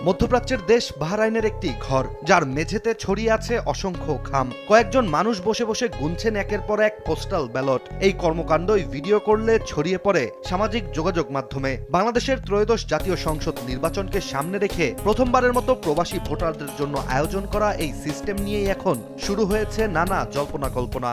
মধ্যপ্রাচ্যের দেশ বাহরাইনের একটি ঘর, যার মেঝেতে ছড়িয়ে আছে অসংখ্য খাম। কয়েকজন মানুষ বসে বসে গুনছেন একের পর এক পোস্টাল ব্যালট। এই কর্মকাণ্ডই ভিডিও করলে ছড়িয়ে পড়ে সামাজিক যোগাযোগ মাধ্যমে। বাংলাদেশের ত্রয়োদশ জাতীয় সংসদ নির্বাচনকে সামনে রেখে প্রথমবারের মতো প্রবাসী ভোটারদের জন্য আয়োজন করা এই সিস্টেম নিয়েই এখন শুরু হয়েছে নানা জল্পনা কল্পনা।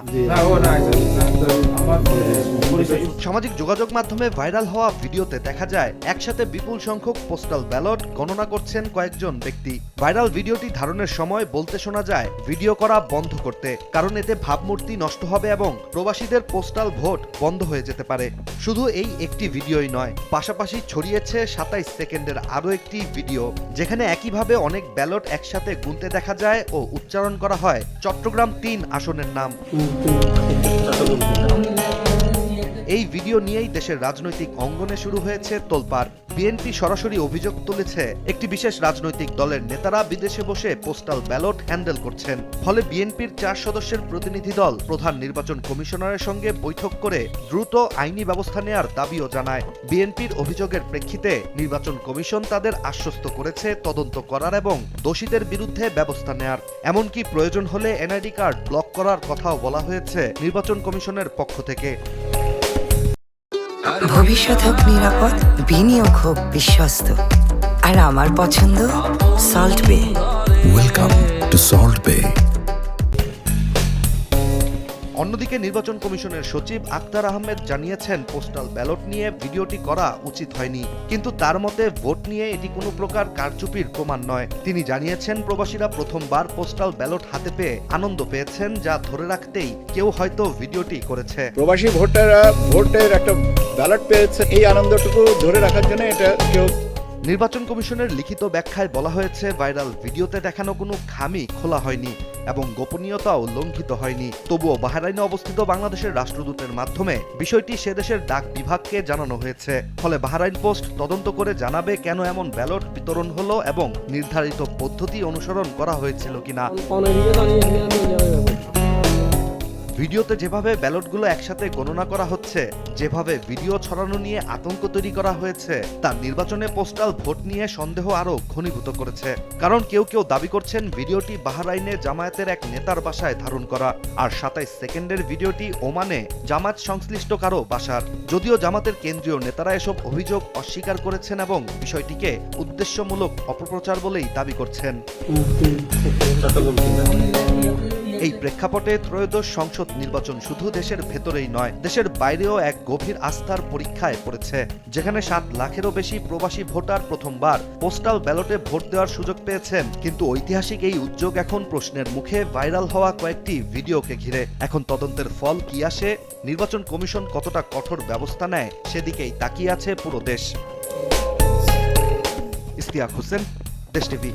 সামাজিক যোগাযোগ মাধ্যমে ভাইরাল হওয়া ভিডিওতে দেখা যায় একসাথে বিপুল সংখ্যক পোস্টাল ব্যালট গণনা করছেন কয়েকজন ব্যক্তি। ভাইরাল ভিডিওটি ধারণের সময় বলতে শোনা যায় ভিডিও করা বন্ধ করতে, কারণ এতে ভাবমূর্তি নষ্ট হবে এবং প্রবাসীদের পোস্টাল ভোট বন্ধ হয়ে যেতে পারে। শুধু এই একটি ভিডিওই নয়, পাশাপাশি ছড়িয়েছে 27 সেকেন্ডের আরও একটি ভিডিও, যেখানে একইভাবে অনেক ব্যালট একসাথে গুনতে দেখা যায় ও উচ্চারণ করা হয় চট্টগ্রাম 3 আসনের নাম। এই ভিডিও নিয়েই দেশের রাজনৈতিক অঙ্গনে শুরু হয়েছে তোলপাড়। বিএনপি সরাসরি অভিযোগ তুলেছে একটি বিশেষ রাজনৈতিক দলের নেতারা বিদেশে বসে পোস্টাল ব্যালট হ্যান্ডেল করছেন। ফলে বিএনপির 4 সদস্যের প্রতিনিধি দল প্রধান নির্বাচন কমিশনারের সঙ্গে বৈঠক করে দ্রুত আইনি ব্যবস্থা নেওয়ার দাবিও জানায়। বিএনপির অভিযোগের প্রেক্ষিতে নির্বাচন কমিশন তাদের আশ্বস্ত করেছে তদন্ত করার এবং দোষীদের বিরুদ্ধে ব্যবস্থা নেয়ার। এমনকি প্রয়োজন হলে এনআইডি কার্ড ব্লক করার কথাও বলা হয়েছে নির্বাচন কমিশনের পক্ষ থেকে। ভবিষ্যৎ হোক নিরাপদ, বিনিয়োগ হোক বিশ্বস্ত, আর আমার পছন্দ সল্ট বে। ওয়েলকাম টু সল্ট বে। অন্যদিকে নির্বাচন কমিশনের সচিব আক্তার আহমেদ জানিয়েছেন পোস্টাল ব্যালট নিয়ে ভিডিওটি করা উচিত হয়নি, কিন্তু তার মতে ভোট নিয়ে এটি কোনো প্রকার কারচুপির প্রমাণ নয়। তিনি জানিয়েছেন প্রবাসীরা প্রথমবার পোস্টাল ব্যালট হাতে পেয়ে আনন্দ পেয়েছেন, যা ধরে রাখতেই কেউ হয়তো ভিডিওটি করেছে। প্রবাসী ভোটাররা ভোটের একটা ব্যালট পেয়েছে, এই আনন্দটুকু ধরে রাখার জন্য এটা কেউ। নির্বাচন কমিশনের লিখিত ব্যাখ্যায় বলা হয়েছে ভাইরাল ভিডিওতে দেখানো কোনো খামি খোলা হয়নি এবং গোপনীয়তাও লঙ্ঘিত হয়নি। তবুও বাহরাইনে অবস্থিত বাংলাদেশের রাষ্ট্রদূতের মাধ্যমে বিষয়টি সে দেশের ডাক বিভাগকে জানানো হয়েছে। ফলে বাহরাইন পোস্ট তদন্ত করে জানাবে কেন এমন ব্যালট বিতরণ হলো এবং নির্ধারিত পদ্ধতি অনুসরণ করা হয়েছিল কিনা। ভিডিওতে যেভাবে ব্যালটগুলো একসাথে গণনা করা হচ্ছে, যেভাবে ভিডিও ছড়ানো নিয়ে আতঙ্ক তৈরি করা হয়েছে, তা নির্বাচনে পোস্টাল ভোট নিয়ে সন্দেহ আরও ঘনীভূত করেছে। কারণ কেউ কেউ দাবি করছেন ভিডিওটি বাহরাইনে জামায়াতের এক নেতার বাসায় ধারণ করা, আর 27 সেকেন্ডের ভিডিওটি ওমানে জামায়াত সংশ্লিষ্ট কারো বাসার। যদিও জামাতের কেন্দ্রীয় নেতারা এসব অভিযোগ অস্বীকার করেছেন এবং বিষয়টিকে উদ্দেশ্যমূলক অপপ্রচার বলেই দাবি করছেন। এই প্রেক্ষাপটে ত্রয়োদশ সংসদ নির্বাচন শুধু দেশের ভেতরেই নয়, দেশের বাইরেও এক গভীর আস্থার পরীক্ষায় পড়েছে, যেখানে 7 লাখেরও বেশি প্রবাসী ভোটার প্রথমবার পোস্টাল ব্যালটে ভোট দেওয়ার সুযোগ পেয়েছেন। কিন্তু ঐতিহাসিক এই উদ্যোগ এখন প্রশ্নের মুখে ভাইরাল হওয়া কয়েকটি ভিডিওকে ঘিরে। এখন তদন্তের ফল কি আসে, নির্বাচন কমিশন কতটা কঠোর ব্যবস্থা নেয়, সেদিকেই তাকিয়ে আছে পুরো দেশ। ইশতিয়াক হোসেন, দেশ টিভি।